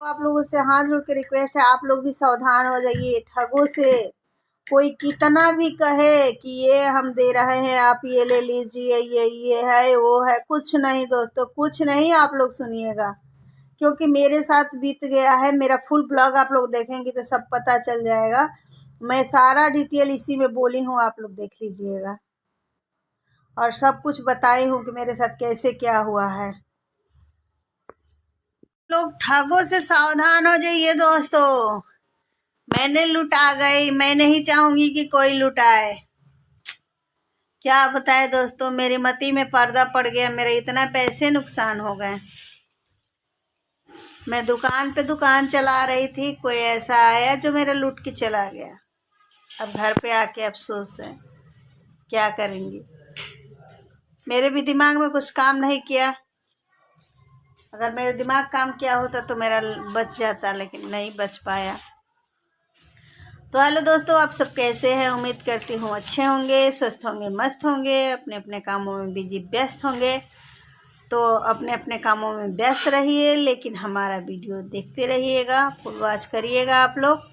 आप लोगों से हाथ जोड़ के रिक्वेस्ट है, आप लोग भी सावधान हो जाइए ठगों से। कोई कितना भी कहे कि ये हम दे रहे हैं, आप ये ले लीजिए, ये है वो है, कुछ नहीं दोस्तों, कुछ नहीं। आप लोग सुनिएगा, क्योंकि मेरे साथ बीत गया है। मेरा फुल ब्लॉग आप लोग देखेंगे तो सब पता चल जाएगा। मैं सारा डिटेल इसी में बोली हूँ, आप लोग देख लीजिएगा। और सब कुछ बताई हूँ कि मेरे साथ कैसे क्या हुआ है। लोग ठगों से सावधान हो जाइए दोस्तों। मैंने लुटा गई, मैं नहीं चाहूंगी कि कोई लुटाए। क्या बताए दोस्तों, मेरी मति में पर्दा पड़ गया। मेरे इतना पैसे नुकसान हो गए। मैं दुकान पे दुकान चला रही थी, कोई ऐसा आया जो मेरा लूट के चला गया। अब घर पे आके अफसोस है, क्या करेंगी। मेरे भी दिमाग में कुछ काम नहीं किया। अगर मेरा दिमाग काम किया होता तो मेरा बच जाता, लेकिन नहीं बच पाया। तो हेलो दोस्तों, आप सब कैसे हैं? उम्मीद करती हूँ अच्छे होंगे, स्वस्थ होंगे, मस्त होंगे, अपने अपने कामों में बिजी व्यस्त होंगे। तो अपने अपने कामों में व्यस्त रहिए, लेकिन हमारा वीडियो देखते रहिएगा, फुल वॉच करिएगा। आप लोग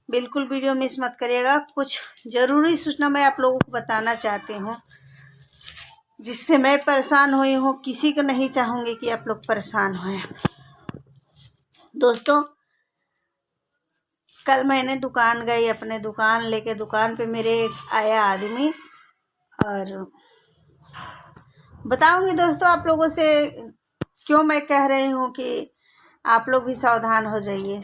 बिल्कुल वीडियो मिस मत करिएगा। कुछ ज़रूरी सूचना मैं आप लोगों को बताना चाहती हूँ, जिससे मैं परेशान हुई हूँ। किसी को नहीं चाहूँगी कि आप लोग परेशान हों। दोस्तों, कल मैंने दुकान गई, अपने दुकान लेके। दुकान पे मेरे आया आदमी, और बताऊंगी दोस्तों आप लोगों से क्यों मैं कह रही हूँ कि आप लोग भी सावधान हो जाइए।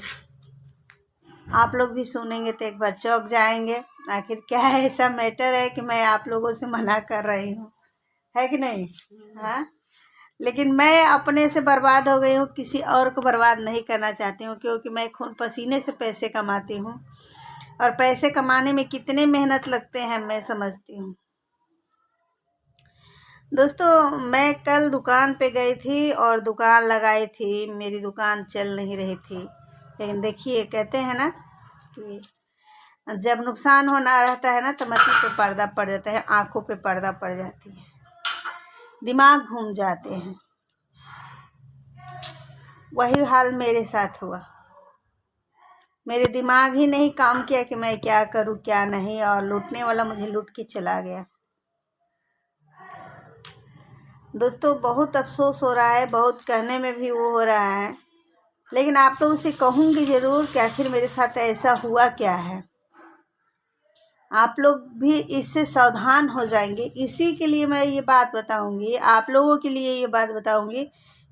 आप लोग भी सुनेंगे तो एक बार चौंक जाएंगे। आखिर क्या है, ऐसा मैटर है कि मैं आप लोगों से मना कर रही हूँ, है कि नहीं? हाँ, लेकिन मैं अपने से बर्बाद हो गई हूँ, किसी और को बर्बाद नहीं करना चाहती हूँ। क्योंकि मैं खून पसीने से पैसे कमाती हूँ, और पैसे कमाने में कितने मेहनत लगते हैं मैं समझती हूँ। दोस्तों, मैं कल दुकान पे गई थी और दुकान लगाई थी। मेरी दुकान चल नहीं रही थी, लेकिन देखिए, कहते हैं ना कि जब नुकसान होना रहता है ना, तो मति पे पर्दा पड़ जाता है, आंखों पे पर्दा पड़ जाती है, दिमाग घूम जाते हैं। वही हाल मेरे साथ हुआ। मेरे दिमाग ही नहीं काम किया कि मैं क्या करूं क्या नहीं, और लूटने वाला मुझे लूट के चला गया। दोस्तों, बहुत अफसोस हो रहा है, बहुत कहने में भी वो हो रहा है, लेकिन आप लोगों से कहूँगी ज़रूर कि आखिर मेरे साथ ऐसा हुआ क्या है। आप लोग भी इससे सावधान हो जाएंगे। इसी के लिए मैं ये बात बताऊंगी, आप लोगों के लिए ये बात बताऊंगी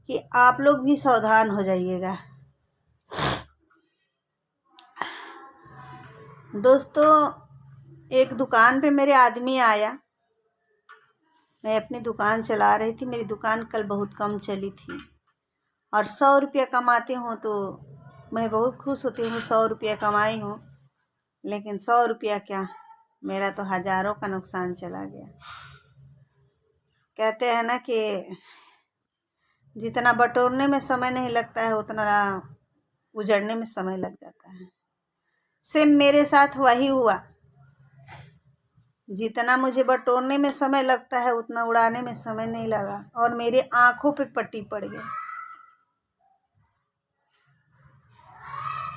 कि आप लोग भी सावधान हो जाइएगा। दोस्तों, एक दुकान पे मेरे आदमी आया। मैं अपनी दुकान चला रही थी। मेरी दुकान कल बहुत कम चली थी, और 100 रुपया कमाती हूँ तो मैं बहुत खुश होती हूँ। 100 रुपया कमाई हूँ, लेकिन 100 रुपया क्या, मेरा तो हज़ारों का नुकसान चला गया। कहते हैं ना कि जितना बटोरने में समय नहीं लगता है, उतना उजड़ने में समय लग जाता है। सेम मेरे साथ वही हुआ। जितना मुझे बटोरने में समय लगता है, उतना उड़ाने में समय नहीं लगा, और मेरे आंखों पे पट्टी पड़ गई।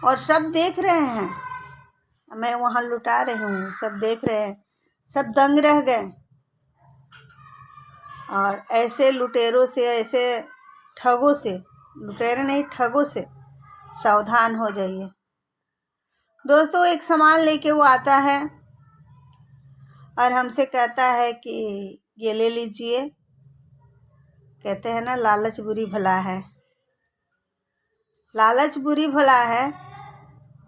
और सब देख रहे हैं, मैं वहाँ लुटा रही हूँ, सब देख रहे हैं, सब दंग रह गए। और ऐसे लुटेरों से, ऐसे ठगों से, लुटेरे नहीं ठगों से सावधान हो जाइए दोस्तों। एक सामान लेके वो आता है और हमसे कहता है कि ये ले लीजिए। कहते हैं ना, लालच बुरी भला है। लालच बुरी भला है,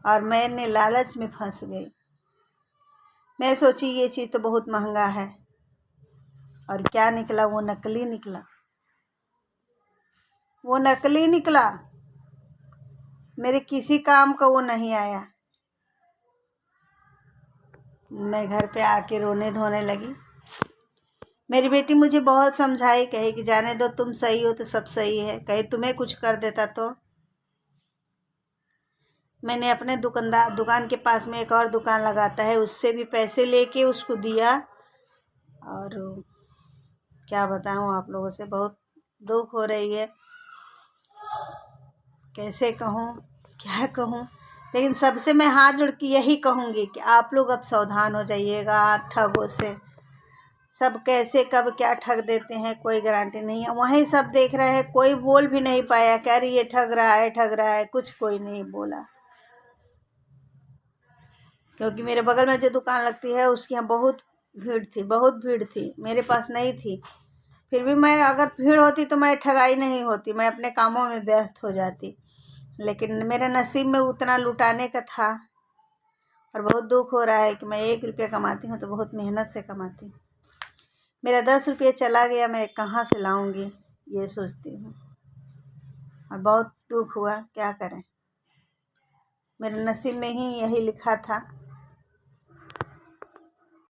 और मैंने लालच में फंस गई। मैं सोची ये चीज़ तो बहुत महंगा है, और क्या निकला, वो नकली निकला। वो नकली निकला, मेरे किसी काम का वो नहीं आया। मैं घर पे आके रोने धोने लगी। मेरी बेटी मुझे बहुत समझाई, कही कि जाने दो, तुम सही हो तो सब सही है। कहीं तुम्हें कुछ कर देता तो। मैंने अपने दुकान के पास में एक और दुकान लगाता है, उससे भी पैसे लेके उसको दिया। और क्या बताऊं आप लोगों से, बहुत दुख हो रही है। कैसे कहूँ, क्या कहूँ। लेकिन सबसे मैं हाथ जोड़ के यही कहूँगी कि आप लोग अब सावधान हो जाइएगा ठगों से। सब कैसे कब क्या ठग देते हैं कोई गारंटी नहीं है। वहीं सब देख रहे हैं, कोई बोल भी नहीं पाया कि अरे ये ठग रहा है, ठग रहा है, कुछ कोई नहीं बोला। क्योंकि मेरे बगल में जो दुकान लगती है उसके यहाँ बहुत भीड़ थी, मेरे पास नहीं थी। फिर भी मैं, अगर भीड़ होती तो मैं ठगाई नहीं होती, मैं अपने कामों में व्यस्त हो जाती। लेकिन मेरे नसीब में उतना लुटाने का था। और बहुत दुख हो रहा है कि मैं 1 रुपया कमाती हूँ तो बहुत मेहनत से कमाती हूँ। मेरा 10 रुपये चला गया, मैं कहाँ से लाऊंगी, ये सोचती हूँ। और बहुत दुख हुआ, क्या करें। मेरे नसीब में ही यही लिखा था